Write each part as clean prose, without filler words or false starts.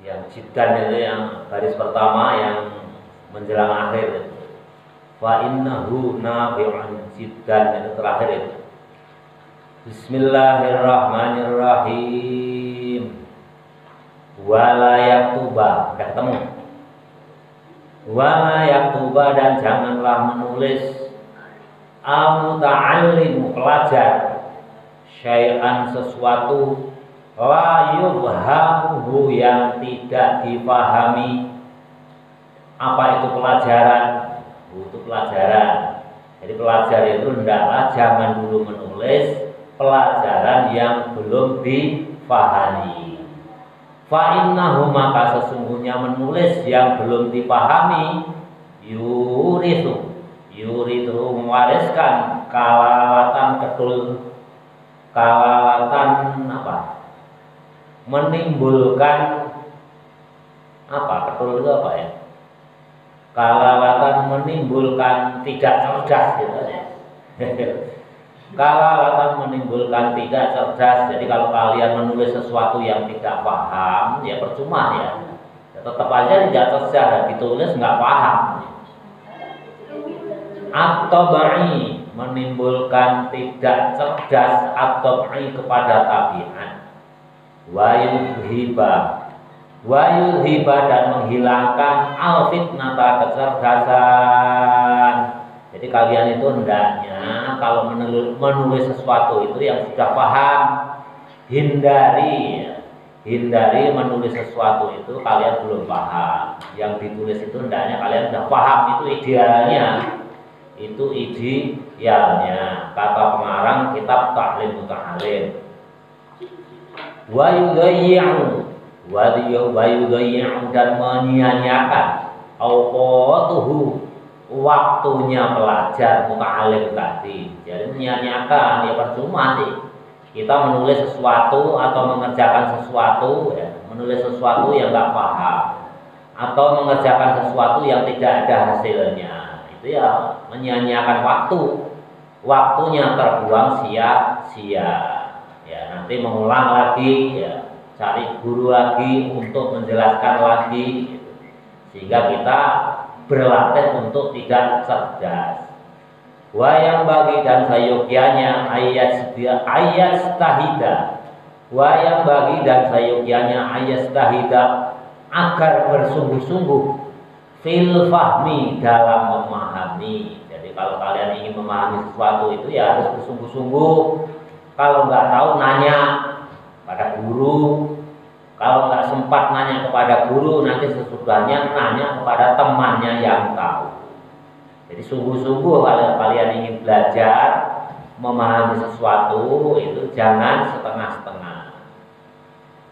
Yang jiddan itu yang baris pertama yang menjelang akhir. Fa innahu nafi'un jiddan itu terakhir itu. Bismillahirrahmanirrahim. Wala yaktuba, udah ketemu. Wala yaktuba, dan janganlah menulis al-muta'allim, pelajar, syai'an, sesuatu, la yubhamuhu, yang tidak dipahami. Apa itu pelajaran? Itu pelajaran. Jadi pelajar itu hendaklah jangan dulu menulis pelajaran yang belum dipahami. Fa innahu, maka sesungguhnya menulis yang belum dipahami, yurithu mewariskan kalalatan ketul, kalalatan apa? Menimbulkan apa? Ketul itu apa ya? Kalalatan menimbulkan tidak cerdas gitu ya. Kalalatan menimbulkan tidak cerdas. Jadi kalau kalian menulis sesuatu yang tidak paham, ya percuma ya. Tetap aja tidak cerdas, ditulis nggak paham. At-tabai, menimbulkan tidak cerdas, at-tabai kepada tabiat. Wa yulhiba, dan menghilangkan al-fitnata, kecerdasan. Jadi kalian itu hendaknya kalau menulis sesuatu itu yang sudah paham, hindari menulis sesuatu itu kalian belum paham. Yang ditulis itu hendaknya kalian sudah paham, itu idealnya. Kata pengarang kitab Ta'lim Muta'alim. Wa yudayyi'u, dan menyia-nyiakan awqatuhu, waktunya pelajar muta'alim tadi. Jadi menyia-nyiakan, ya percuma sih kita menulis sesuatu atau mengerjakan sesuatu ya, menulis sesuatu yang nggak paham atau mengerjakan sesuatu yang tidak ada hasilnya, itu ya menyia-nyiakan waktunya terbuang sia-sia. Ya nanti mengulang lagi ya, cari guru lagi untuk menjelaskan lagi gitu. Sehingga kita berlatih untuk tidak cerdas. Wayang bagi, dan sayogyanya ayat stahida. Wayang bagi, dan sayogyanya ayat stahida, agar bersungguh-sungguh fil fahmi, dalam memahami. Jadi kalau kalian ingin memahami sesuatu itu ya harus bersungguh-sungguh. Kalau nggak tahu nanya pada guru. Kalau nggak sempat nanya kepada guru, nanti sesudahnya nanya kepada temannya yang tahu. Jadi sungguh-sungguh kalau kalian ingin belajar memahami sesuatu itu jangan setengah-setengah.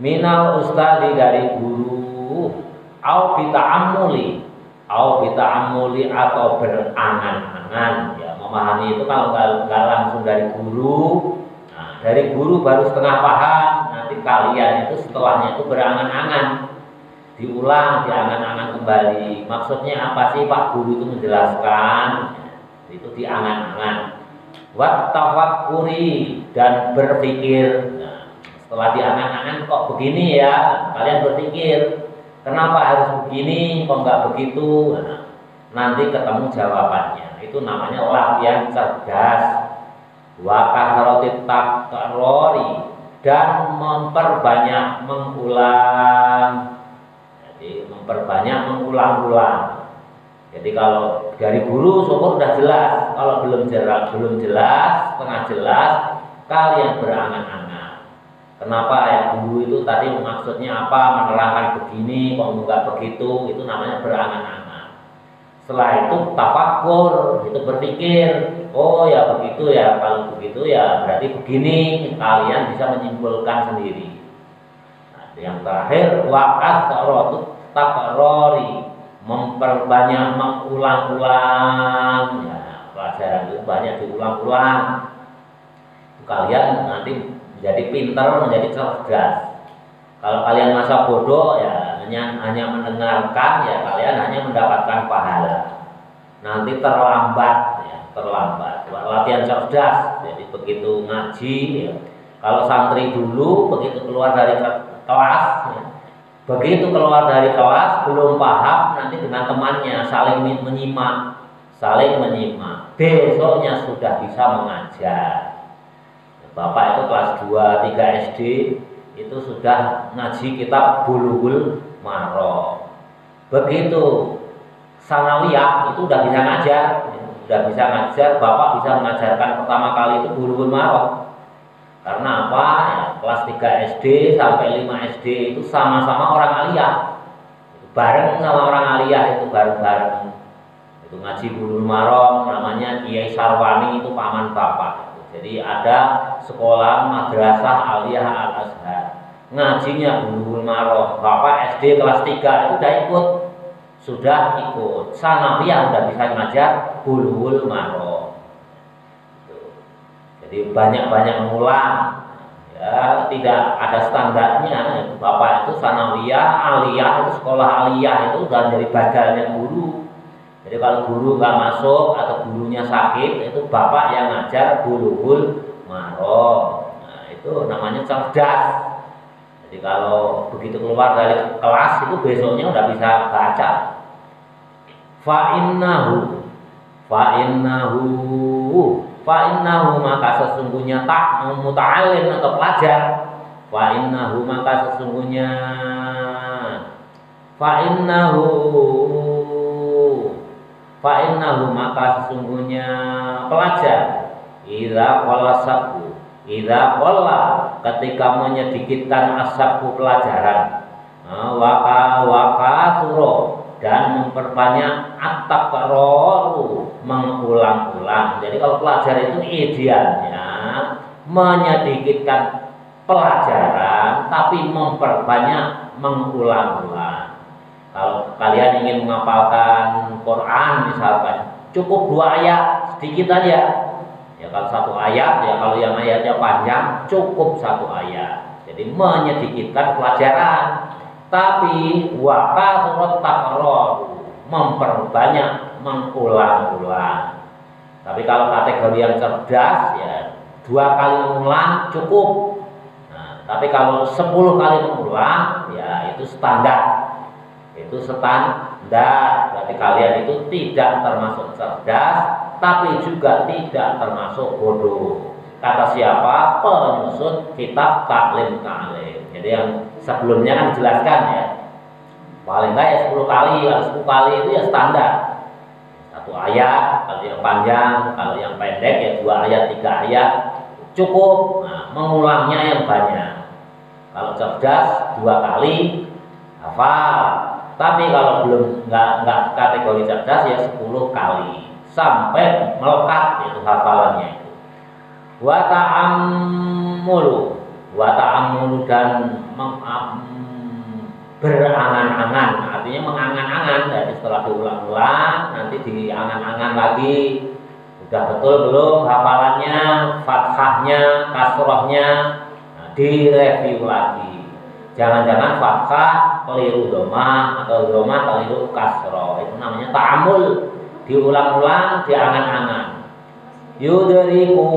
Minal ustadi, dari guru, au bita'ammuli atau berangan-angan. Ya memahami itu kalau nggak langsung dari guru, nah, dari guru baru setengah paham. Nanti kalian itu setelahnya itu berangan-angan, diulang, diangan-angan kembali. Maksudnya apa sih Pak Guru itu menjelaskan? Itu diangan-angan. Wat tafakkuri, dan berpikir. Nah, setelah diangan-angan kok begini ya, kalian berpikir kenapa harus begini, kok nggak begitu. Nah, nanti ketemu jawabannya. Itu namanya latihan cerdas. Wa kasratit takrori, dan memperbanyak mengulang. Jadi memperbanyak mengulang-ulang. Jadi kalau dari guru syukur sudah jelas. Kalau belum jelas, setengah jelas, kalian berangan-angan. Kenapa ya guru itu tadi maksudnya apa, menerangkan begini, kok enggak begitu, itu namanya berangan-angan. Setelah itu tafakkur, itu berpikir, oh ya begitu ya, kalau begitu ya berarti begini, kalian bisa menyimpulkan sendiri. Yang terakhir wakas takrori, memperbanyak mengulang-ulang. Ya, pelajaran itu banyak diulang-ulang. Kalian nanti menjadi pintar, menjadi cerdas. Kalau kalian masa bodoh ya hanya mendengarkan, ya kalian hanya mendapatkan pahala. Nanti terlambat ya, latihan cerdas. Jadi begitu ngaji ya, kalau santri dulu begitu keluar dari kelas ya, Begitu keluar dari kelas belum paham, nanti dengan temannya saling menyimak, besoknya sudah bisa mengajar. Bapak itu kelas 2, 3 SD itu sudah ngaji kitab Bulughul Maram. Begitu sanawiyah itu udah bisa ngajar, Bapak bisa mengajarkan pertama kali itu Bulughul Maram. Karena apa? Ya, kelas 3 SD sampai 5 SD itu sama-sama orang aliyah. Bareng sama orang aliyah itu bareng-bareng. Itu ngaji Bulughul Maram, namanya Kiai Sarwani, itu paman bapak. Jadi ada sekolah madrasah aliyah Al-Azhar. Ngajinya Bulughul Maram. Bapak SD kelas 3 itu sudah ikut. Sanawiyah udah bisa ngajar Bulughul Maram. Jadi banyak-banyak mengulang, ya tidak ada standarnya. Bapak itu sanawiyah, aliyah itu sekolah aliyah itu udah dari badalnya guru. Jadi kalau guru nggak masuk atau gurunya sakit, itu bapak yang ngajar Bulughul Maram. Nah, itu namanya cerdas. Jadi kalau begitu keluar dari kelas itu besoknya udah bisa baca. Fa'innahu maka sesungguhnya muta'alim atau pelajar. Fa'innahu maka sesungguhnya pelajar idza qalla ketika menyedikitkan asabku pelajaran, waka suro dan memperbanyak at-takraru mengulang-ulang. Jadi kalau pelajar itu idealnya menyedikitkan pelajaran tapi memperbanyak mengulang-ulang. Kalau kalian ingin menghafalkan Quran misalkan, cukup 2 ayat, sedikit aja. Ya kalau 1 ayat, ya kalau yang ayatnya panjang cukup 1 ayat. Jadi menyedikitkan pelajaran. Tapi waka surat takror memperbanyak mengulang-ulang. Tapi kalau kategori yang cerdas ya 2 kali mengulang cukup. Nah, tapi kalau 10 kali mengulang ya itu standar. Berarti kalian itu tidak termasuk cerdas, tapi juga tidak termasuk bodoh. Kata siapa? Penyusun kitab Taklim Ta'lim. Jadi yang sebelumnya kan dijelaskan ya, paling enggak ya 10 kali, kalau 10 kali itu ya standar. 1 ayat, kalau yang panjang, kalau yang pendek ya 2 ayat, 3 ayat cukup. Nah, mengulangnya yang banyak. Kalau cerdas 2 kali hafal. Tapi kalau belum nggak kategori cerdas ya 10 kali sampai melekat itu hafalannya itu. Wa ta'ammulu dan berangan-angan, artinya mengangan-angan. Jadi setelah diulang-ulang nanti diangan-angan lagi. Udah betul belum hafalannya, fathahnya, kasrohnya, direview lagi. Jangan-jangan fathah keliru domah atau domah keliru kasroh. Itu namanya ta'amul. Diulang-ulang, diangan-angan. Yudhariku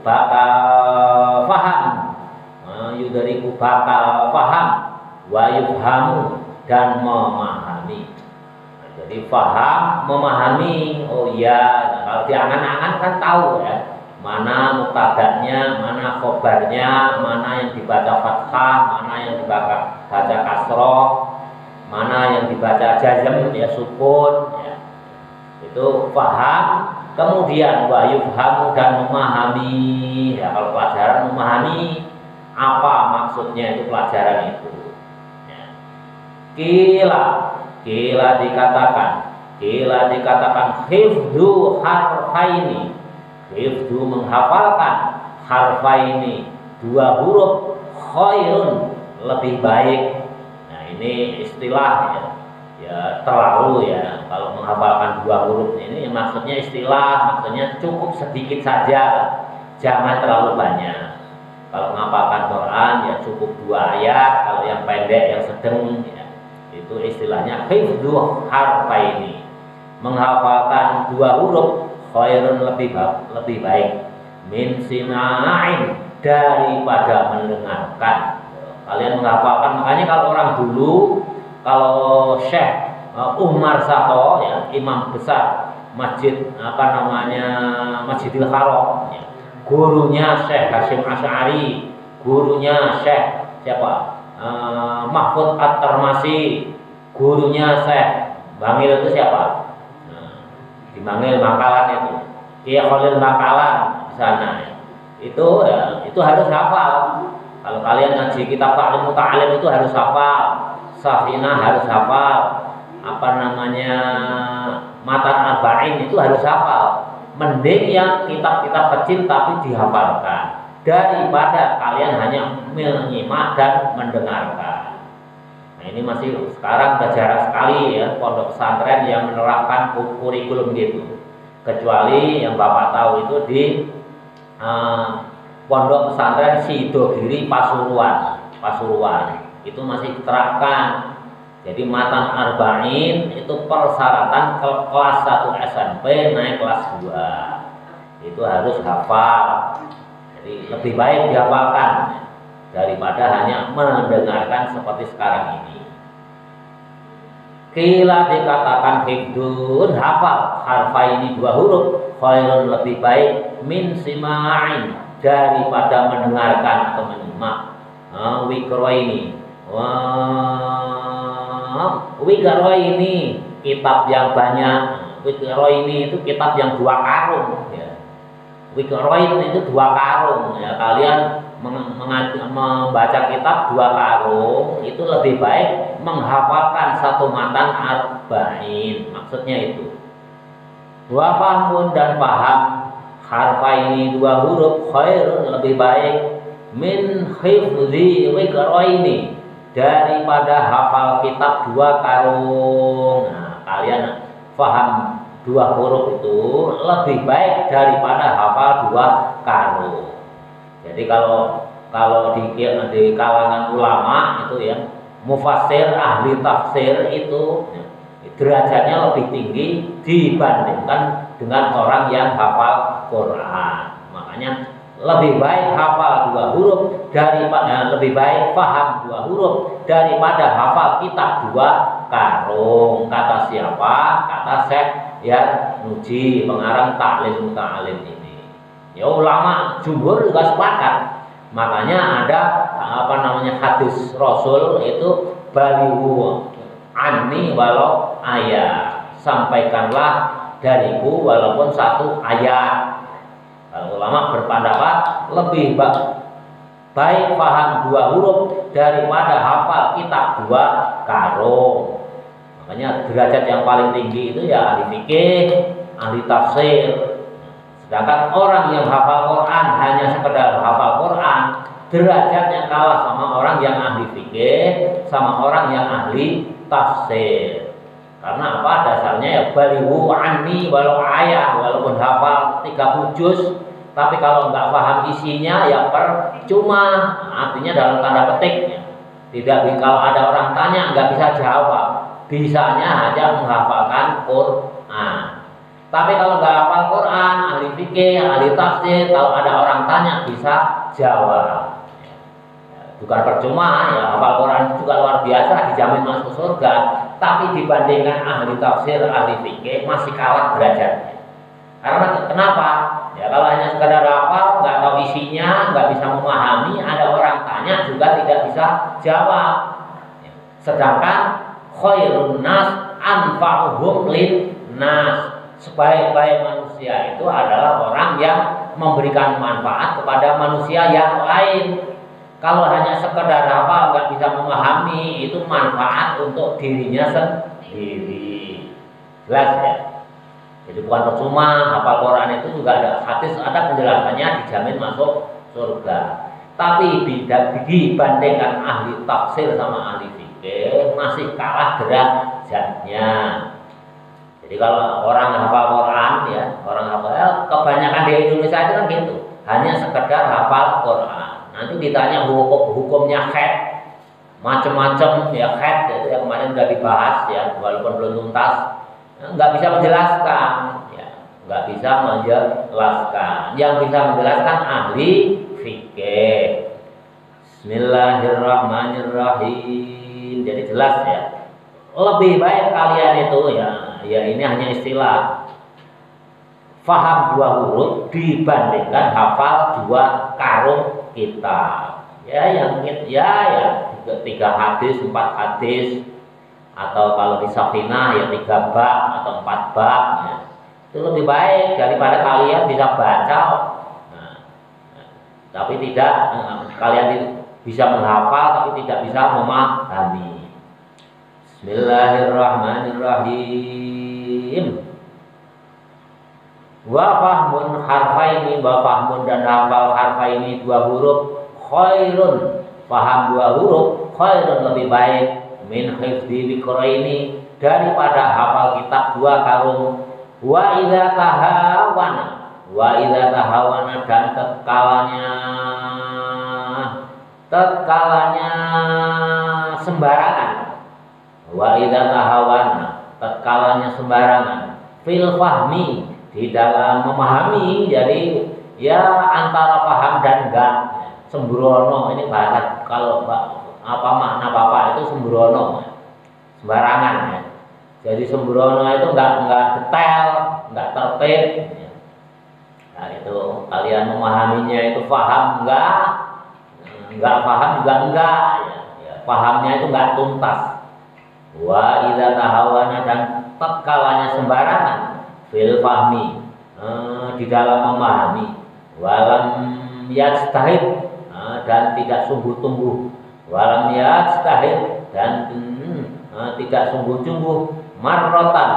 bakal faham. Yudhariku bakal faham. Wa yufhamu dan memahami. Nah, jadi faham, memahami. Oh iya, nah, kalau diangan-angan kan tahu ya. Mana mubtada'nya, mana khobarnya, mana yang dibaca fathah, mana yang dibaca kasroh, mana yang dibaca jazm ya sukun ya. Itu paham. Kemudian wa yufhamu dan memahami. Ya kalau pelajaran memahami apa maksudnya itu pelajaran itu. Ya. Kila dikatakan hifdzu harfaini. Hifdzu menghafalkan harfaini 2 huruf khairun lebih baik. Nah ini istilah ya terlalu ya kalau menghafalkan 2 huruf ini maksudnya istilah, maksudnya cukup sedikit saja, jangan terlalu banyak. Kalau menghafalkan Quran ya cukup 2 ayat, kalau yang pendek yang sedang ya, itu istilahnya hifdzu harfaini, menghafalkan 2 huruf khairun lebih baik min sina'in daripada mendengarkan. kalian menghafalkan. Makanya kalau orang dulu, kalau Syekh Umar Sato ya, imam besar masjid Masjidil Haram ya, gurunya Syekh Hasyim Asy'ari, gurunya Syekh siapa, Mahfud At-Tarmasi, gurunya Syekh Bangil itu siapa, di Bangil Bangkalan itu Kiai Khalil Bangkalan di sana ya. Itu harus hafal. Kalau kalian ngaji kitab Ta'lim Muta'alim itu harus hafal. Safinah harus hafal. Matan Arba'in itu harus hafal. Mending yang kitab-kitab kecil tapi dihafalkan daripada kalian hanya menyimak dan mendengarkan. Nah, ini masih sekarang udah jarang sekali ya pondok pesantren yang menerapkan kurikulum gitu. Kecuali yang Bapak tahu itu di pondok pesantren Sidogiri Pasuruan itu masih diterapkan. Jadi matan arba'in itu persyaratan kelas 1 SMP naik kelas 2 itu harus hafal. Jadi lebih baik dihafalkan daripada hanya mendengarkan seperti sekarang ini. Kila dikatakan hifdun, hafal harfa ini 2 huruf, khairun lebih baik min sima'in daripada mendengarkan atau menyimak. Wikro ini kitab yang banyak. Wikro ini itu kitab yang 2 karung ya. Wikro itu 2 karung ya. Kalian membaca kitab 2 karung itu lebih baik menghafalkan 1 matan arba'in. Maksudnya itu. Wa fahmun dan paham harfa ini 2 huruf khairun lebih baik min hifzi wikro ini daripada hafal kitab 2 karung. Nah, kalian paham 2 huruf itu lebih baik daripada hafal 2 karung. Jadi kalau di kalangan ulama itu ya, mufassir, ahli tafsir itu ya, derajatnya lebih tinggi dibandingkan dengan orang yang hafal Quran. Makanya lebih baik hafal 2 huruf daripada lebih baik paham 2 huruf daripada hafal kitab 2 karung. Kata siapa? Kata Syekh ya Nuji, pengarang Ta'lim Muta'alim ini. Ya ulama jumhur juga sepakat. Makanya ada hadis Rasul itu balighu anni walau ayat. Sampaikanlah dariku walaupun 1 ayat. Kalau ulama berpendapat lebih baik paham 2 huruf daripada hafal kitab 2 karung. Makanya derajat yang paling tinggi itu ya ahli fikih, ahli tafsir. Sedangkan orang yang hafal Quran hanya sekedar hafal Quran, derajatnya kalah sama orang yang ahli fikih, sama orang yang ahli tafsir. Karena apa? Dasarnya ya balighu anni walau ayat, walaupun hafal 30 juz, tapi kalau nggak paham isinya ya percuma. Artinya dalam tanda petik ya. Tidak, kalau ada orang tanya nggak bisa jawab, bisanya hanya menghafalkan Quran. Tapi kalau nggak hafal Quran, ahli fikih, ahli tafsir, kalau ada orang tanya bisa jawab. Bukan percuma ya, hafal Quran juga luar biasa, dijamin masuk surga. Tapi dibandingkan ahli tafsir, ahli fikih masih kalah derajatnya. Karena kenapa? Ya kalau hanya sekedar hafal, nggak tahu isinya, nggak bisa memahami, ada orang tanya juga tidak bisa jawab. Sedangkan khairun nas anfa'uhum lin nas. Sebaik-baik manusia itu adalah orang yang memberikan manfaat kepada manusia yang lain. Kalau hanya sekedar hafal nggak bisa memahami, itu manfaat untuk dirinya sendiri. Jelas ya. Jadi bukan percuma hafal Quran itu juga ada hadis, ada penjelasannya dijamin masuk surga. Tapi dibandingkan ahli tafsir sama ahli fikih masih kalah derajatnya. Jadi kalau orang hafal Quran ya, orang hafal kebanyakan di Indonesia itu kan gitu, hanya sekedar hafal Quran. Nanti ditanya hukumnya haid, macam-macam ya haid itu yang kemarin sudah dibahas ya, walaupun belum tuntas, nggak bisa menjelaskan, ya, nggak bisa menjelaskan. Yang bisa menjelaskan ahli fikih. Bismillahirrahmanirrahim. Jadi jelas ya. Lebih baik kalian itu ya ini hanya istilah. Faham 2 huruf dibandingkan hafal 2 karung kitab. Ya yang ya 3 hadis, 4 hadis, atau kalau di Safinah ya 3 bab atau 4 bab ya. Itu lebih baik daripada kalian bisa baca tapi tidak kalian bisa menghafal tapi tidak bisa memahami. Bismillahirrahmanirrahim. Wa fahmun harfaini, wa fahmun dan hafal harfaini 2 huruf, khairun paham 2 huruf, khairun lebih baik min hifdzi dzikraini daripada hafal kitab 2 karung. Wa idza tahawana dan tetkalanya sembarangan. Wa idza tahawana tetkalanya sembarangan fil fahmi di dalam memahami, jadi ya antara paham dan enggak, sembrono. Ini bahasa kalau apa makna bapak itu sembrono, sembarangan ya. Jadi sembrono itu enggak detail, enggak tertib. Nah itu kalian memahaminya itu paham enggak paham juga enggak ya. Pahamnya itu enggak tuntas. Wa idza tahawana dan tetkalanya sembarangan fil fahmi di dalam memahami, walam yajtahid dan tidak sungguh-sungguh, walam yajtahid dan tidak sungguh-sungguh, marrotan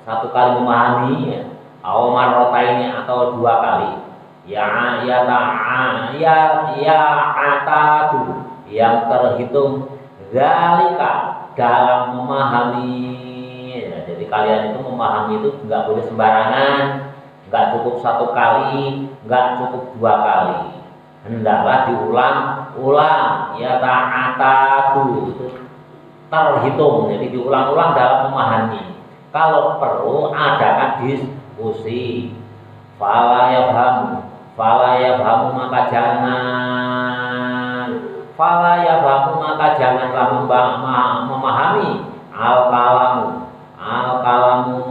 satu kali memahami ya, atau marrotaini atau 2 kali ya atadu yang terhitung zalika dalam memahami ya, jadi kalian itu memahami itu enggak boleh sembarangan, enggak cukup 1 kali, enggak cukup 2 kali, hendaklah diulang-ulang ya ta'atatu itu terhitung, jadi diulang-ulang dalam memahami. Kalau perlu adakan diskusi. Fala yafhamu maka janganlah memahami al kalamu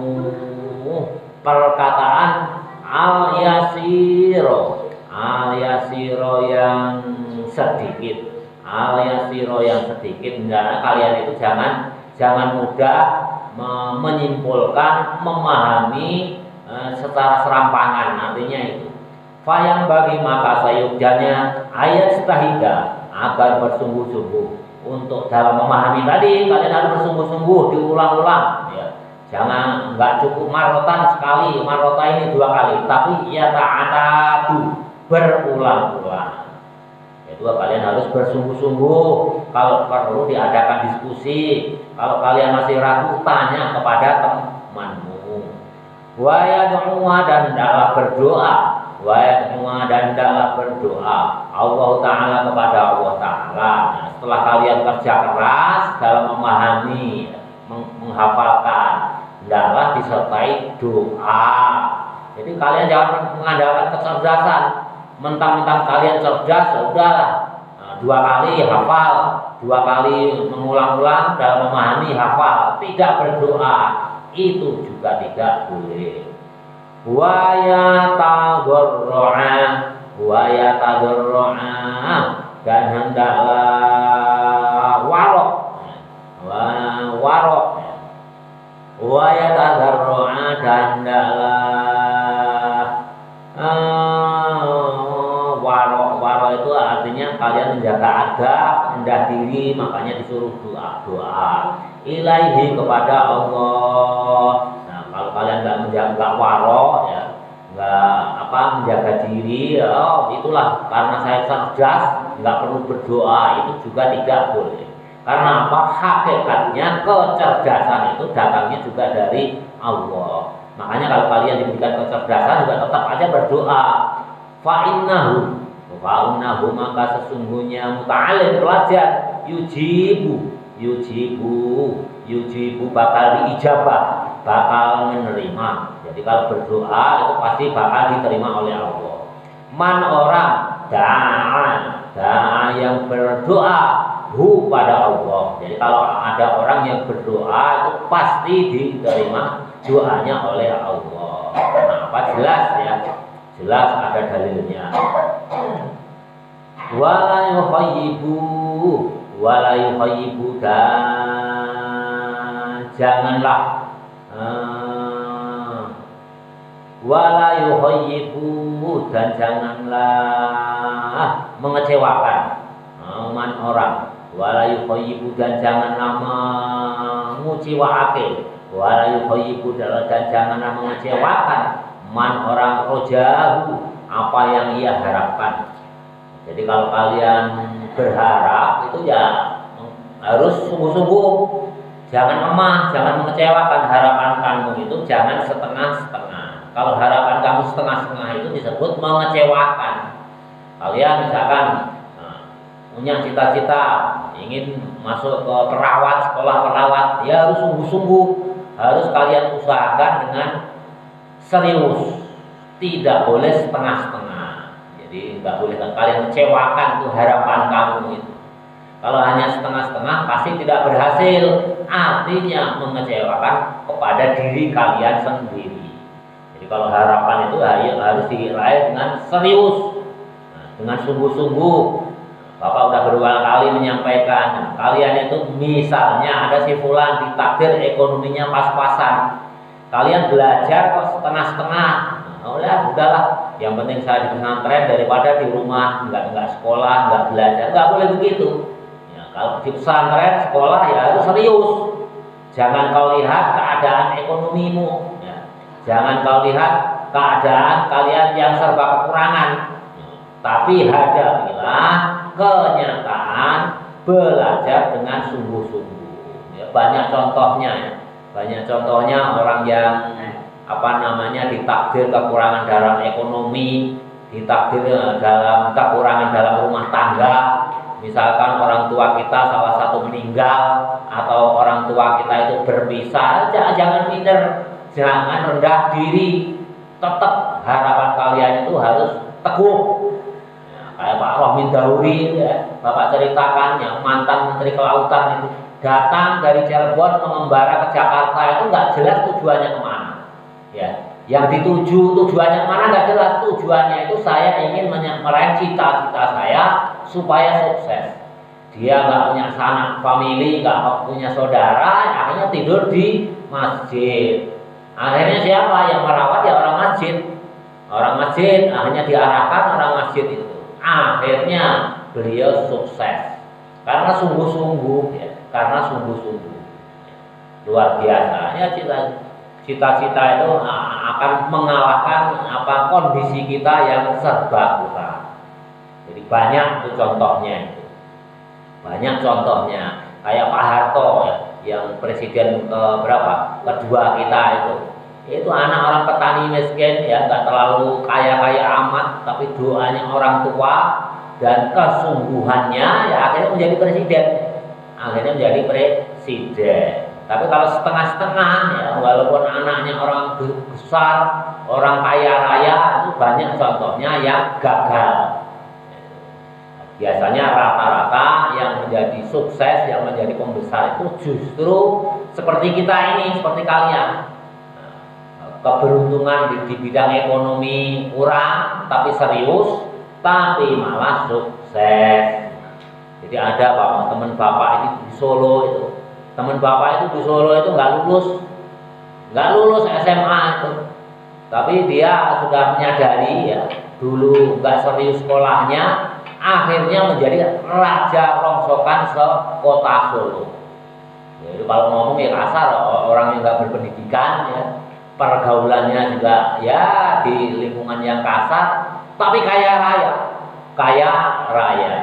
perkataan al yasiro yang sedikit, nah, kalian itu jangan mudah menyimpulkan, memahami secara serampangan. Artinya itu fayang bagi maka sayukjanya ayat setahida agar bersungguh-sungguh untuk dalam memahami tadi. Kalian harus bersungguh-sungguh, diulang-ulang ya. Jangan enggak cukup marotan sekali, marota ini 2 kali, tapi ya ta'atadu berulang-ulang. Itu kalian harus bersungguh-sungguh. Kalau perlu diadakan diskusi. Kalau kalian masih ragu, tanya kepada temanmu. Wa yad'uwa dan hendaklah berdoa. Allah Ta'ala kepada Allah Ta'ala. Nah, setelah kalian kerja keras dalam memahami, menghafalkan, hendaklah disertai doa. Jadi kalian jangan mengandalkan kecerdasan. Mentang-mentang kalian cerdas, udahlah 2 kali hafal, 2 kali mengulang-ulang dalam memahami hafal, tidak berdoa, itu juga tidak boleh. Wa yatadarru'a dan hendaklah warok, wa yatadarru'a dan hendaklah waro itu artinya kalian menjaga adab, rendah diri, makanya disuruh doa ilaihi kepada Allah. Nah kalau kalian nggak waro ya, nggak menjaga diri, itulah karena saya cerdas nggak perlu berdoa, itu juga tidak boleh. Karena apa? Hakikatnya kecerdasan itu datangnya juga dari Allah. Makanya kalau kalian diberikan kecerdasan juga tetap aja berdoa. Fa'innahu maka sesungguhnya muta'alim pelajar yujibu bakal diijabah bakal menerima. Jadi kalau berdoa itu pasti bakal diterima oleh Allah. Man orang da'a yang berdoa hu pada Allah. Jadi kalau ada orang yang berdoa itu pasti diterima doanya oleh Allah. Kenapa? Jelas ya, jelas ada dalilnya. Wala yukhayyibu dan janganlah wala yukhayyibu dan janganlah mengecewakan man orang. Wala yukhayyibu dan janganlah menguciwaake. Wala yukhayyibu dan janganlah mengecewakan man orang rojahu apa yang ia harapkan. Jadi kalau kalian berharap itu ya harus sungguh-sungguh, jangan lemah, jangan mengecewakan. Harapan kamu itu jangan setengah-setengah. Kalau harapan kamu setengah-setengah itu disebut mengecewakan. Kalian misalkan punya cita-cita ingin masuk ke perawat, sekolah perawat, ya harus sungguh-sungguh, harus kalian usahakan dengan serius, tidak boleh setengah-setengah. Jadi nggak boleh kalian kecewakan tuh harapan kamu itu. Kalau hanya setengah-setengah pasti tidak berhasil. Artinya mengecewakan kepada diri kalian sendiri. Jadi kalau harapan itu harus diraih dengan serius, dengan sungguh-sungguh. Bapak udah berulang kali menyampaikan, kalian itu misalnya ada si fulan ditakdir ekonominya pas-pasan, kalian belajar kok setengah-setengah. Udahlah, yang penting saya di pesantren daripada di rumah nggak sekolah, nggak belajar. Nggak boleh begitu ya. Kalau di pesantren sekolah ya harus serius. Jangan kau lihat keadaan ekonomimu ya. Jangan kau lihat keadaan kalian yang serba kekurangan ya. Tapi hadapilah kenyataan, belajar dengan sungguh-sungguh ya. Banyak contohnya ya. Banyak contohnya orang yang ditakdir kekurangan dalam ekonomi, ditakdir dalam kekurangan dalam rumah tangga. Misalkan orang tua kita salah satu meninggal atau orang tua kita itu berpisah, jangan minder, jangan rendah diri. Tetap harapan kalian itu harus teguh. Ya, kayak Pak Rohmin Dauri ya, Bapak ceritakan yang mantan Menteri Kelautan itu datang dari Cirebon mengembara ke Jakarta itu nggak jelas tujuannya kemana. Ya, yang dituju tujuannya mana nggak jelas. Tujuannya itu saya ingin meraih cita-cita saya supaya sukses. Dia nggak punya sanak family, nggak punya saudara, akhirnya tidur di masjid. Akhirnya siapa yang merawat? Ya orang masjid. Orang masjid akhirnya diarahkan orang masjid itu. Akhirnya beliau sukses karena sungguh-sungguh ya, karena sungguh-sungguh. Luar biasa ya cita-cita itu akan mengalahkan kondisi kita yang serba kurang. Jadi banyak itu contohnya itu. Banyak contohnya kayak Pak Harto ya, yang presiden kedua kita itu. Itu anak orang petani miskin ya, nggak terlalu kaya-kaya amat, tapi doanya orang tua dan kesungguhannya ya akhirnya menjadi presiden. Akhirnya menjadi presiden. Tapi kalau setengah-setengah ya, walaupun anaknya orang besar, orang kaya raya, itu banyak contohnya yang gagal. Biasanya rata-rata yang menjadi sukses, yang menjadi pembesar itu justru seperti kita ini, seperti kalian. Keberuntungan di bidang ekonomi kurang, tapi serius, tapi malah sukses. Jadi ada teman bapak ini di Solo itu. Teman bapak itu di Solo itu nggak lulus SMA itu, tapi dia sudah menyadari ya dulu nggak serius sekolahnya, akhirnya menjadi raja rongsokan se-kota Solo. Jadi kalau ngomong ya kasar, orang yang nggak berpendidikan ya, pergaulannya juga ya di lingkungan yang kasar, tapi kaya raya.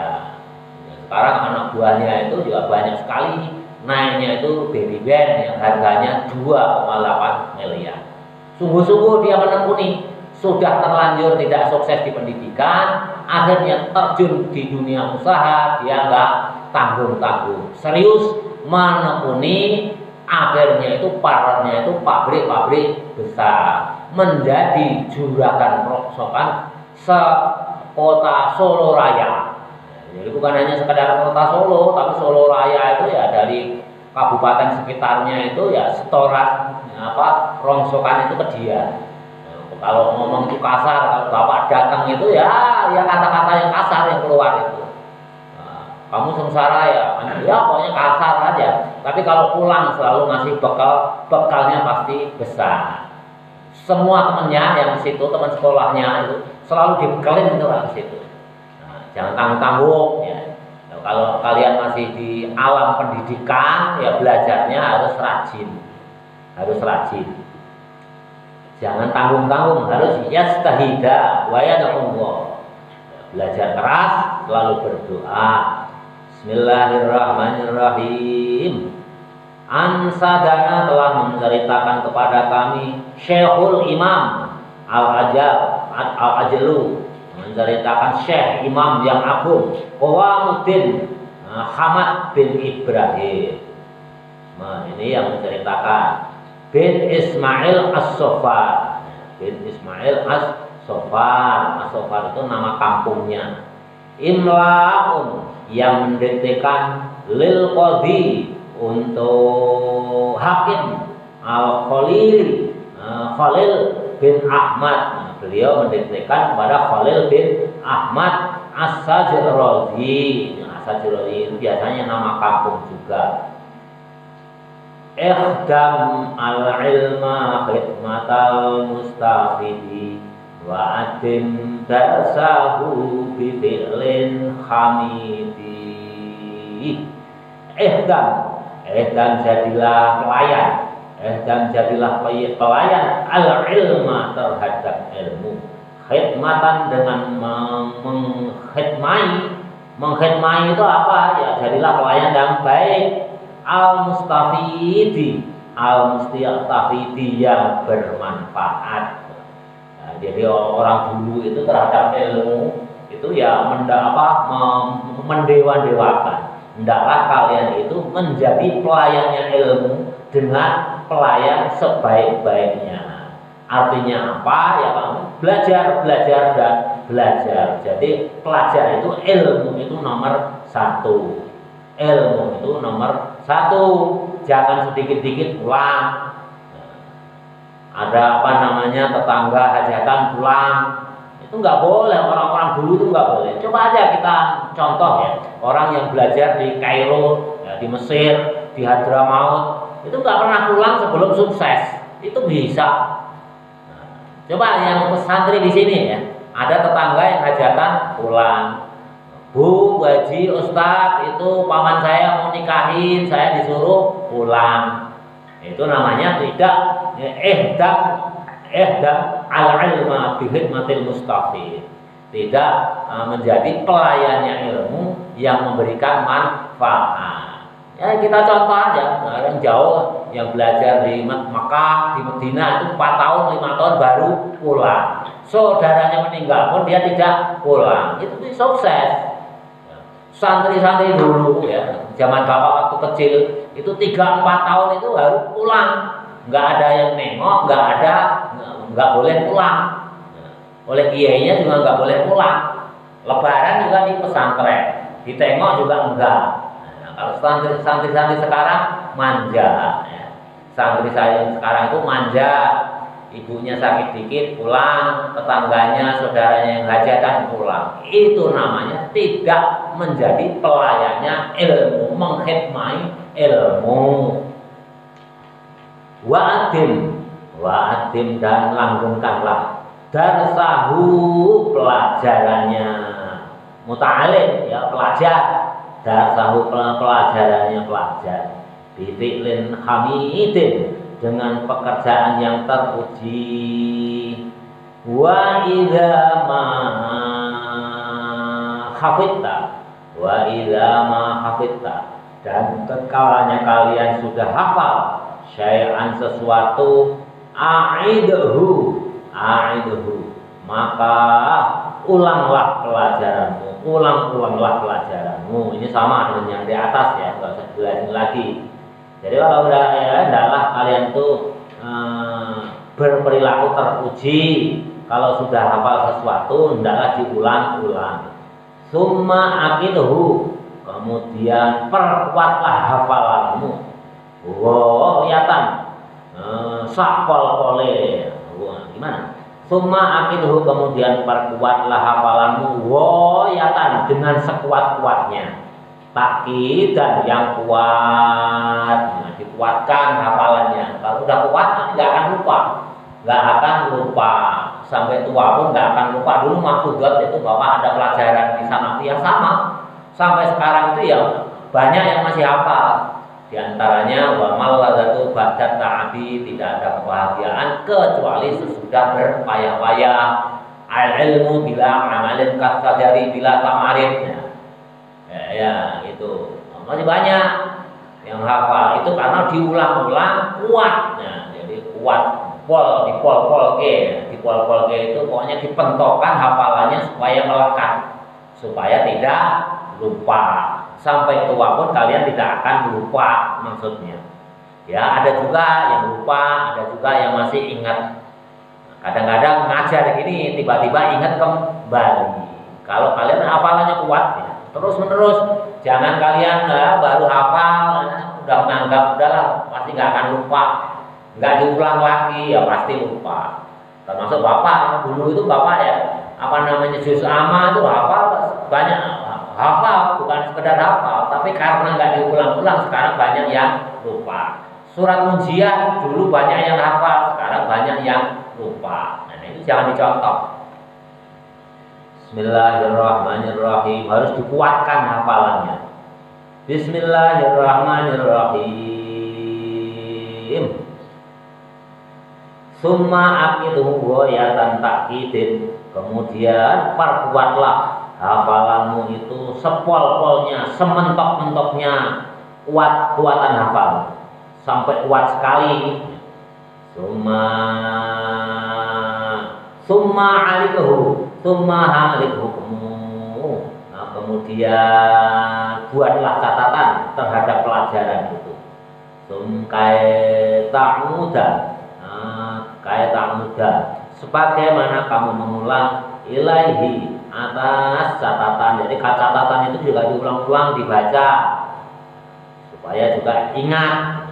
Sekarang anak buahnya itu juga banyak sekali. Naiknya itu baby band yang harganya 2,8 miliar. Sungguh-sungguh dia menekuni, sudah terlanjur tidak sukses di pendidikan, akhirnya terjun di dunia usaha, dia nggak tanggung-tanggung, serius menekuni akhirnya itu parahnya itu pabrik-pabrik besar, menjadi juragan rongsokan sekota Solo Raya. Jadi bukan hanya sekedar kota Solo, tapi Solo Raya itu ya dari kabupaten sekitarnya itu ya setoran rongsokan itu ke dia. Kalau ngomong itu kasar, kalau bapak datang itu ya kata-kata yang kasar yang keluar itu. Nah, kamu sengsara ya pokoknya kasar aja. Tapi kalau pulang selalu ngasih bekalnya pasti besar. Semua temennya yang di situ, teman sekolahnya itu selalu dibekalin itu lah di situ. Jangan tanggung-tanggung ya. Nah, kalau kalian masih di alam pendidikan ya belajarnya harus rajin. Jangan tanggung-tanggung, harus yastahida wa yad'ullah. Belajar keras, selalu berdoa. Bismillahirrahmanirrahim. Ansadana telah menceritakan kepada kami Syekhul Imam Al-Ajlu, menceritakan Syekh Imam yang agung Qawamuddin Hamad bin Ibrahim. Nah, ini yang menceritakan bin Ismail As-Sofar. Bin Ismail As-Sofar. As-Sofar itu nama kampungnya. Imla'un yang mendiktekan lil qadhi untuk hakim Al-Khalil Khalil bin Ahmad. Beliau mendiktekan kepada Khalil bin Ahmad As-Sajrazi. As-Sajrazi itu biasanya nama kampung juga. Ikhdam al-ilma khidmatal mustafidi wa adim darsahu bi fi'lin hamidi. Ikhdam jadilah pelayan. Dan jadilah pelayan al-ilma terhadap ilmu. Khidmatan dengan mengkhidmai itu apa? Ya jadilah pelayan yang baik. Al-mustafidi yang bermanfaat. Nah, jadi orang dulu itu terhadap ilmu itu ya mendewa-dewakan. Hendaklah kalian itu menjadi pelayannya ilmu dengan pelayan sebaik-baiknya. Artinya apa? Ya kamu belajar dan belajar. Jadi pelajar itu ilmu itu nomor satu. Ilmu itu nomor satu. Jangan sedikit-sedikit pulang. Ada tetangga hajatan pulang. Itu nggak boleh, orang-orang dulu itu nggak boleh. Coba aja kita contoh ya, orang yang belajar di Kairo, ya, di Mesir, di Hadramaut, itu nggak pernah pulang sebelum sukses. Itu bisa. Nah, coba yang pesantren di sini ya, ada tetangga yang hajatan pulang. Bu, Haji, Ustadz, itu paman saya mau nikahin, saya disuruh pulang. Itu namanya tidak ihdam al-ilma bi khidmatil mustafid. Tidak menjadi pelayannya ilmu yang memberikan manfaat. Ya kita contoh aja, yang jauh yang belajar di Makkah, di Madinah itu 4 tahun, 5 tahun baru pulang. Saudaranya meninggal pun dia tidak pulang. Itu sukses. Santri-santri dulu ya, zaman bapak waktu kecil itu 3-4 tahun itu harus pulang. Nggak ada yang nengok, nggak boleh pulang. Oleh kiainya juga nggak boleh pulang. Lebaran juga di pesantren, ditengok juga enggak. Nah, kalau santri-santri sekarang manja, ya. Santri saya sekarang itu manja. Ibunya sakit dikit pulang, tetangganya, saudaranya yang hajatan pulang. Itu namanya tidak menjadi pelayannya ilmu, mengkhidmati ilmu. Wa'adim dan langgengkanlah darsahu pelajarannya. Muta'alim ya pelajar, darsahu pelajarannya pelajar. Bifi'lin hamidin dengan pekerjaan yang terpuji. Wa idza ma hafidta dan kekalanya kalian sudah hafal syai'an sesuatu a'idhu maka ulanglah pelajaranmu. Ini sama dengan yang di atas ya, enggak usah dijelasin lagi. Jadi kalau udah ya hendaklah kalian tuh berperilaku teruji. Kalau sudah hafal sesuatu hendaklah diulang-ulang. Summa aqiduhu, kemudian perkuatlah hafalanmu. Wow, kelihatan sakol kole. Gimana? Summa aqiduhu, kemudian perkuatlah hafalanmu. Wow, kelihatan dengan sekuat-kuatnya. Takkid dan yang kuat, nah, dikuatkan hafalannya. Kalau udah kuat nanti nggak akan lupa, sampai tua pun nggak akan lupa. Dulu mahfudot itu bapak ada pelajaran di Sanafi yang sama, sampai sekarang itu ya banyak yang masih hafal. Di antaranya wa maladzatu ba'da ta'abi, tidak ada kebahagiaan kecuali sesudah berpayah-payah. Al ilmu bila amalin kasajari bila tamarin. Ya, itu masih banyak yang hafal itu karena diulang-ulang kuat. Nah, jadi kuat dipol-pol ke itu pokoknya dipentokkan hafalannya supaya melekat, supaya tidak lupa. Sampai tua pun kalian tidak akan lupa maksudnya. Ya, ada juga yang lupa, ada juga yang masih ingat. Kadang-kadang ngajar gini tiba-tiba ingat kembali. Kalau kalian hafalannya kuat ya, terus menerus, jangan kalian baru hafal udah menganggap udahlah pasti nggak akan lupa, nggak diulang lagi ya pasti lupa. Termasuk bapak dulu itu bapak ya juz amma itu hafal banyak, hafal bukan sekedar hafal, tapi karena nggak diulang-ulang sekarang banyak yang lupa. Surat Munjiat dulu banyak yang hafal, sekarang banyak yang lupa. Nah itu jangan dicontoh. Bismillahirrahmanirrahim, harus dikuatkan hafalannya. Bismillahirrahmanirrahim. Summa aqiduhu ghayatan ta'kidin, kemudian perkuatlah hafalanmu itu sepol-polnya, sementok-mentoknya, kuatan hafal sampai kuat sekali. Summa alikuhu, nah, kemudian buatlah catatan terhadap pelajaran itu. Kaita sebagaimana kamu mengulang ilaihi atas catatan. Jadi catatan itu juga diulang-ulang dibaca supaya juga ingat.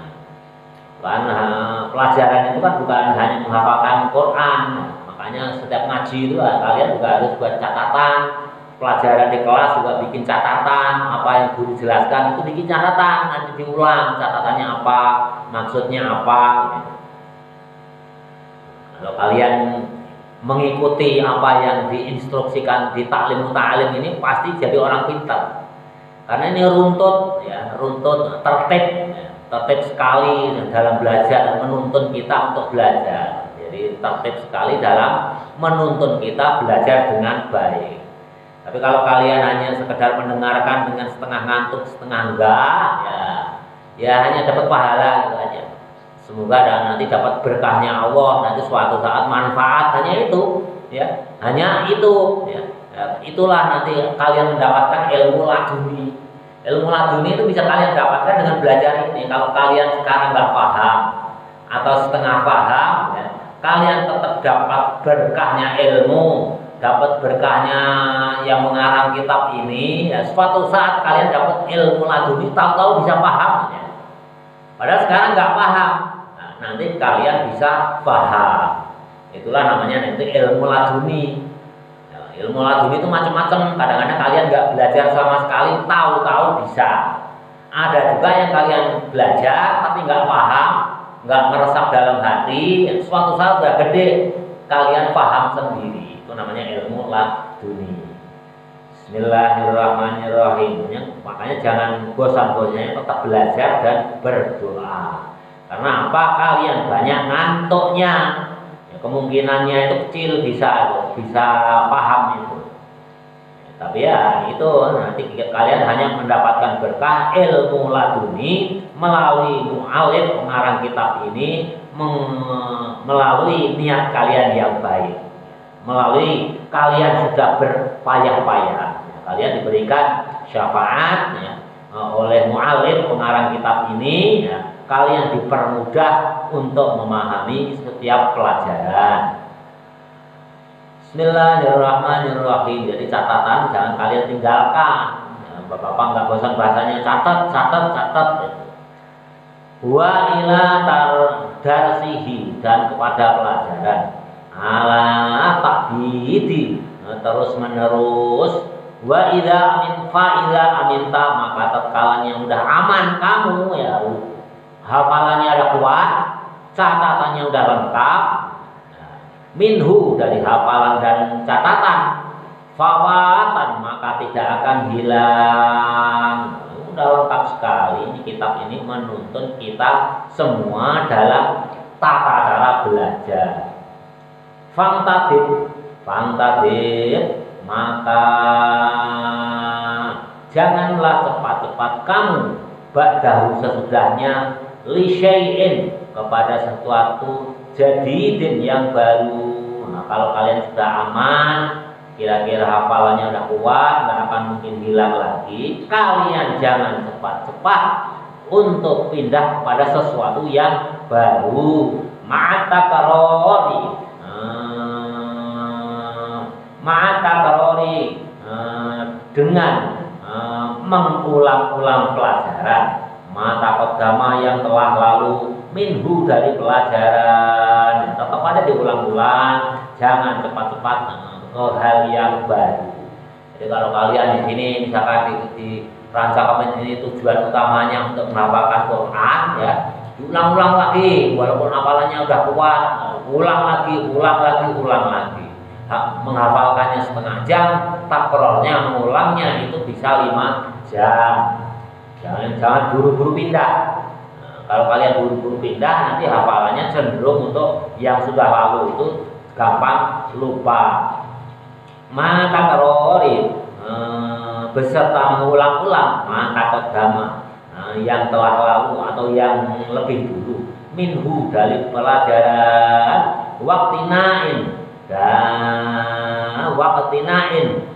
Karena pelajaran itu kan bukan hanya menghafalkan Quran. Makanya setiap ngaji itu kalian juga harus buat catatan. Pelajaran di kelas juga bikin catatan. Apa yang guru jelaskan itu bikin catatan, nanti diulang catatannya apa, maksudnya apa gitu. Kalau kalian mengikuti apa yang diinstruksikan di taklim muta'alim ini pasti jadi orang pintar. Karena ini runtut tertib ya. Tertib sekali dalam belajar, menuntun kita untuk belajar. Jadi tertib sekali dalam menuntun kita belajar dengan baik. Tapi kalau kalian hanya sekedar mendengarkan dengan setengah ngantuk, setengah enggak, ya hanya dapat pahala gitu aja. Semoga nanti dapat berkahnya Allah, nanti suatu saat manfaat hanya itu, ya, hanya itu, ya. Itulah nanti kalian mendapatkan ilmu laduni. Ilmu laduni itu bisa kalian dapatkan dengan belajar ini. Kalau kalian sekarang nggak paham atau setengah paham, ya, kalian tetap dapat berkahnya ilmu, dapat berkahnya yang mengarang kitab ini. Ya, suatu saat kalian dapat ilmu laduni, tahu-tahu bisa paham. Ya. Padahal sekarang nggak paham, nah, nanti kalian bisa paham. Itulah namanya nanti ilmu laduni. Ilmu laduni itu macam-macam. Kadang-kadang kalian nggak belajar sama sekali, tahu-tahu bisa. Ada juga yang kalian belajar tapi nggak paham, nggak meresap dalam hati. Suatu saat udah gede, kalian paham sendiri. Itu namanya ilmu laduni. Bismillahirrahmanirrahim. Makanya jangan bosan-bosannya, tetap belajar dan berdoa. Karena apa? Kalian banyak ngantuknya. Kemungkinannya itu kecil bisa paham itu. Tapi ya itu nanti kalian hanya mendapatkan berkah ilmu laduni melalui mu'alif pengarang kitab ini, melalui niat kalian yang baik, melalui kalian sudah berpayah-payah. Kalian diberikan syafaat ya, oleh mu'alif pengarang kitab ini ya, kalian dipermudah untuk memahami setiap pelajaran. Bismillahirrahmanirrahim. Jadi catatan jangan kalian tinggalkan. Bapak-bapak nggak bosan bahasanya catat. Wa ila darsihi, dan kepada pelajaran ala takbidi, terus menerus. Wa idza aminta, maka tatkalanya udah aman kamu ya, hafalannya udah kuat, catatannya udah lengkap, minhu dari hafalan dan catatan, fawatan maka tidak akan hilang. Udah lengkap sekali. Ini kitab ini menuntun kita semua dalam tata cara belajar. Fangtadib, maka janganlah cepat-cepat kamu ba'dahu sesudahnya li syai'in kepada sesuatu jadidin yang baru. Nah, kalau kalian sudah aman, kira-kira hafalannya udah kuat, nggak akan mungkin hilang lagi, kalian jangan cepat-cepat untuk pindah kepada sesuatu yang baru. Ma'atakarori, dengan mengulang-ulang pelajaran, mata kodama yang telah lalu, minhu dari pelajaran, tetap aja diulang-ulang, jangan cepat-cepat ke hal yang baru. Jadi kalau kalian di sini misalkan di rancangan ini tujuan utamanya untuk menghafalkan Quran ya, diulang-ulang lagi walaupun hafalannya udah kuat, ulang lagi. Menghafalkannya setengah jam, takrornya mengulangnya itu bisa 5 jam. Jangan buru-buru pindah. Kalau kalian buru-buru pindah, nanti hafalannya cenderung untuk yang sudah lalu itu gampang lupa. Mata karori, beserta mengulang-ulang mata kodama, yang telah lalu atau yang lebih dulu, minhu dari pelajaran, waktinain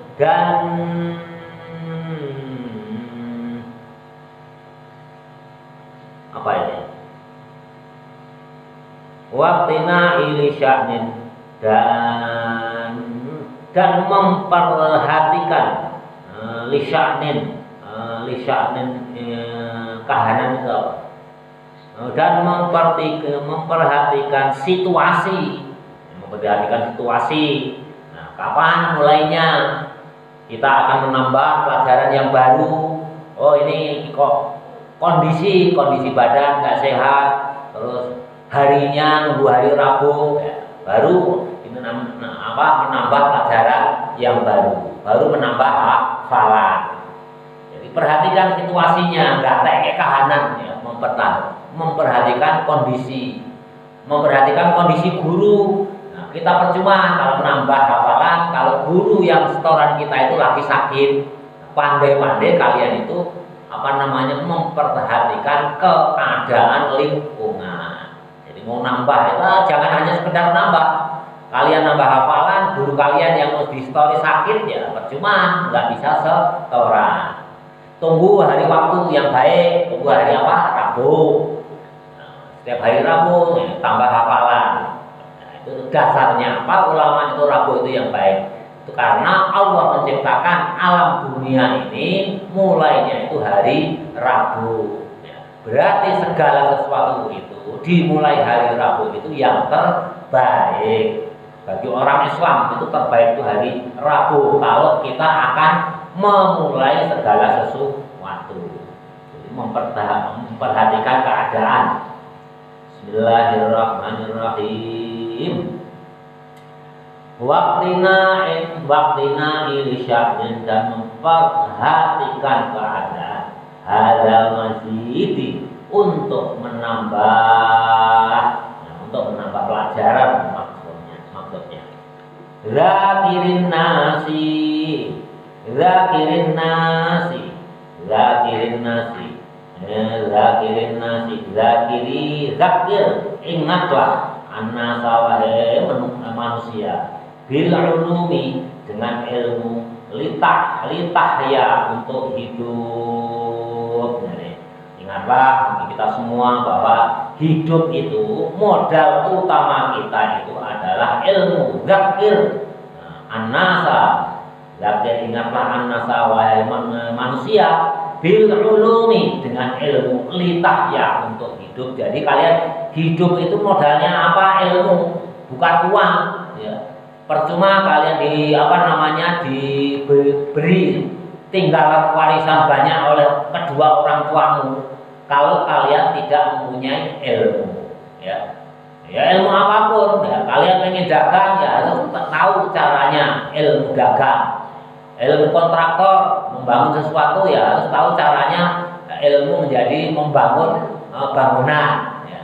dan apa ini? Waktina ilisya'nin, dan memperhatikan lisya'nin kahanan itu, dan memperhatikan situasi. Nah, kapan mulainya kita akan menambah pelajaran yang baru? Oh, ini kok kondisi badan nggak sehat, terus harinya nunggu hari Rabu ya, baru ini menambah pelajaran yang baru menambah hafalan. Jadi perhatikan situasinya, nggak kayak kahanan ya, memperhatikan kondisi guru. Nah, kita percuma kalau menambah hafalan kalau guru yang setoran kita itu lagi sakit. Pandai-pandai kalian itu memperhatikan keadaan lingkungan. Jadi mau nambah itu jangan hanya sekedar nambah. Kalian nambah hafalan, guru kalian yang mau di story sakit ya percuma, nggak bisa setoran. Tunggu hari waktu yang baik, tunggu hari Rabu. Nah, setiap hari Rabu tambah hafalan. Nah, itu dasarnya ulama itu Rabu itu yang baik. Itu karena Allah menciptakan alam dunia ini mulainya itu hari Rabu. Berarti segala sesuatu itu dimulai hari Rabu itu yang terbaik. Bagi orang Islam itu terbaik itu hari Rabu kalau kita akan memulai segala sesuatu. Jadi memperhatikan keadaan. Bismillahirrahmanirrahim. Waktina ilisya'nin, dan memperhatikan keadaan hadal masjid untuk menambah pelajaran maksudnya. Zakirin nasi, zakir, ingatlah annasa wahai manusia, bil ulumi, dengan ilmu, litah ya, untuk hidup. Jadi, ingat ingatlah kita semua bahwa hidup itu modal utama kita itu adalah ilmu. Zakir an-nasa, zakir ingatlah an-nasa wahai manusia bil ulumi, dengan ilmu litahya untuk hidup. Jadi kalian hidup itu modalnya apa? Ilmu, bukan uang ya. Percuma kalian diberi tinggalan warisan banyak oleh kedua orang tuamu kalau kalian tidak mempunyai ilmu ya. Ya ilmu apapun ya, kalian pengen dagang ya harus tahu caranya, ilmu dagang. Ilmu kontraktor membangun sesuatu ya harus tahu caranya, ilmu menjadi membangun bangunan ya.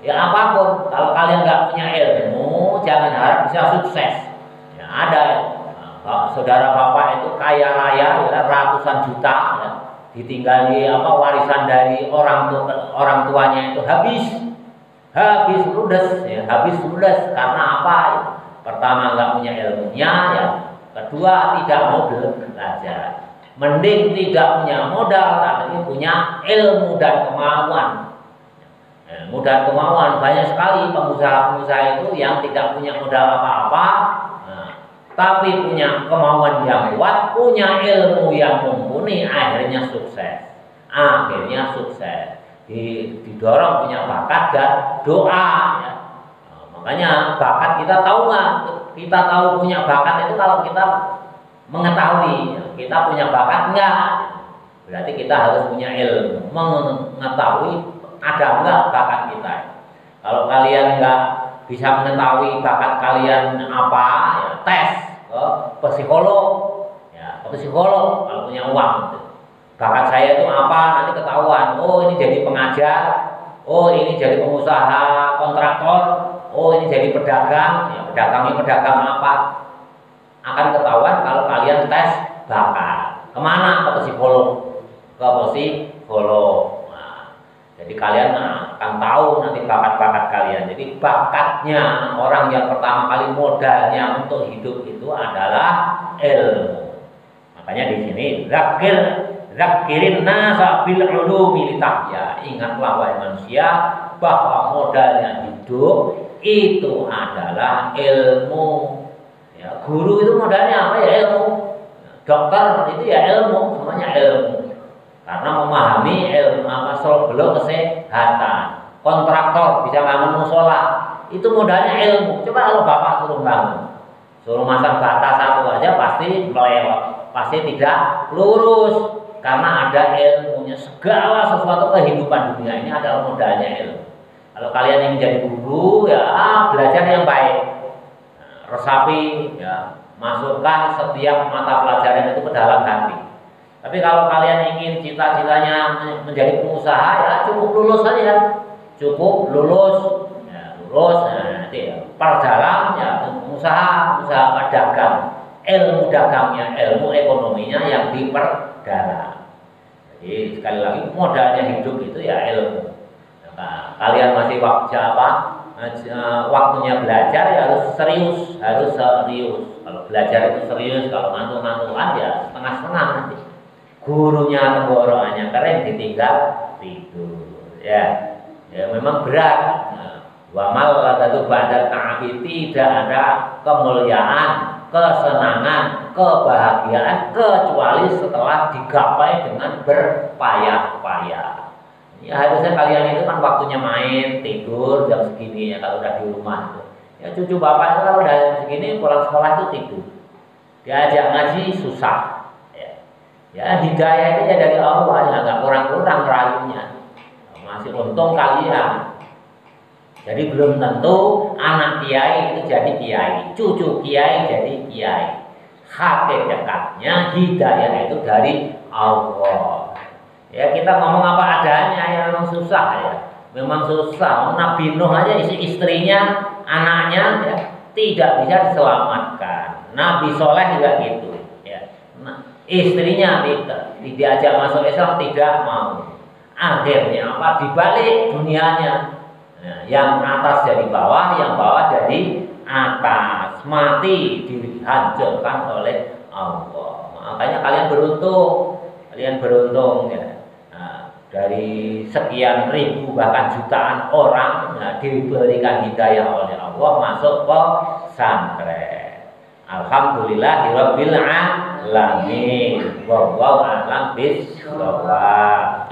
Ya apapun, kalau kalian nggak punya ilmu jangan harap bisa sukses ya. Ada saudara bapak itu kaya raya ya, ratusan juta ya, ditinggali warisan dari orang tuanya itu habis ludes ya, karena apa ya? Pertama nggak punya ilmunya ya, kedua tidak mau belajar. Mending tidak punya modal tapi punya ilmu dan kemauan. Ilmu dan kemauan, banyak sekali pengusaha-pengusaha itu yang tidak punya modal apa-apa, tapi punya kemauan yang kuat, punya ilmu yang mumpuni, akhirnya sukses. Didorong punya bakat dan doa ya. Makanya bakat kita tahu nggak? Kita tahu punya bakat itu kalau kita mengetahui kita punya bakat enggak. Berarti kita harus punya ilmu, mengetahui ada enggak bakat kita. Kalau kalian enggak bisa mengetahui bakat kalian apa, ya tes ke psikolog. Ya, ke psikolog kalau punya uang. Bakat saya itu apa? Nanti ketahuan. Oh, ini jadi pengajar. Oh, ini jadi pengusaha kontraktor. Oh, ini jadi pedagang. Ya, pedagang apa? Akan ketahuan kalau kalian tes bakat. Kemana? Ke psikolog. Ke psikolog. Jadi kalian akan tahu nanti bakat-bakat kalian. Jadi bakatnya orang yang pertama kali modalnya untuk hidup itu adalah ilmu. Makanya di sini zakirin nasa bil ulumi litahya. Ingatlah wahai manusia bahwa modalnya hidup itu adalah ilmu. Ya, guru itu modalnya apa ya? Ilmu. Dokter itu ya ilmu, semuanya ilmu. Karena memahami ilmu belum kesehatan. Kontraktor bisa bangun musola, itu modalnya ilmu. Coba kalau bapak suruh bangun, suruh masang bata satu aja pasti melewat, pasti tidak lurus. Karena ada ilmunya. Segala sesuatu kehidupan dunia ini adalah modalnya ilmu. Kalau kalian ingin jadi guru ya belajar yang baik, resapi ya, masukkan setiap mata pelajaran itu ke dalam hati. Tapi kalau kalian ingin cita-citanya menjadi pengusaha ya cukup lulus saja, cukup lulus ya, nanti ya, perdalam ya pengusaha pedagang, ilmu dagangnya, ilmu ekonominya yang diperdalam. Jadi sekali lagi modalnya hidup itu ya ilmu. Nah, kalian masih waktunya belajar ya harus serius. Kalau belajar itu serius, kalau ngantuk-ngantukan ya setengah-setengah nanti. Gurunya tenggorokannya kering, ditinggal tidur. Ya memang berat. Wa mal ladatu ba'da ta'abi, tidak ada kemuliaan, kesenangan, kebahagiaan kecuali setelah digapai dengan berpayah-payah. Ya harusnya kalian itu kan waktunya main, tidur jam segini ya kalau udah di rumah. Ya cucu bapak itu kalau udah jam segini pulang sekolah itu tidur. Diajak ngaji susah. Ya hidayah itu ya dari Allah ya, nggak kurang-kurang rayunya. Masih untung kalian. Jadi belum tentu anak kiai itu jadi kiai, cucu kiai jadi kiai. Hakikatnya hidayah itu dari Allah. Ya kita ngomong apa adanya ya memang susah ya. Memang susah. Nabi Nuh aja istrinya, anaknya ya, tidak bisa diselamatkan. Nabi Soleh juga gitu. Ya. Istrinya tidak diajak masuk Islam, tidak mau. Akhirnya apa? Dibalik dunianya. Nah, yang atas jadi bawah, yang bawah jadi atas. Mati dihancurkan oleh Allah. Makanya kalian beruntung ya. Nah, dari sekian ribu bahkan jutaan orang diberikan hidayah oleh Allah masuk ke pesantren. Alhamdulillahirabbil alamin. Wallahu a'lam bishawab.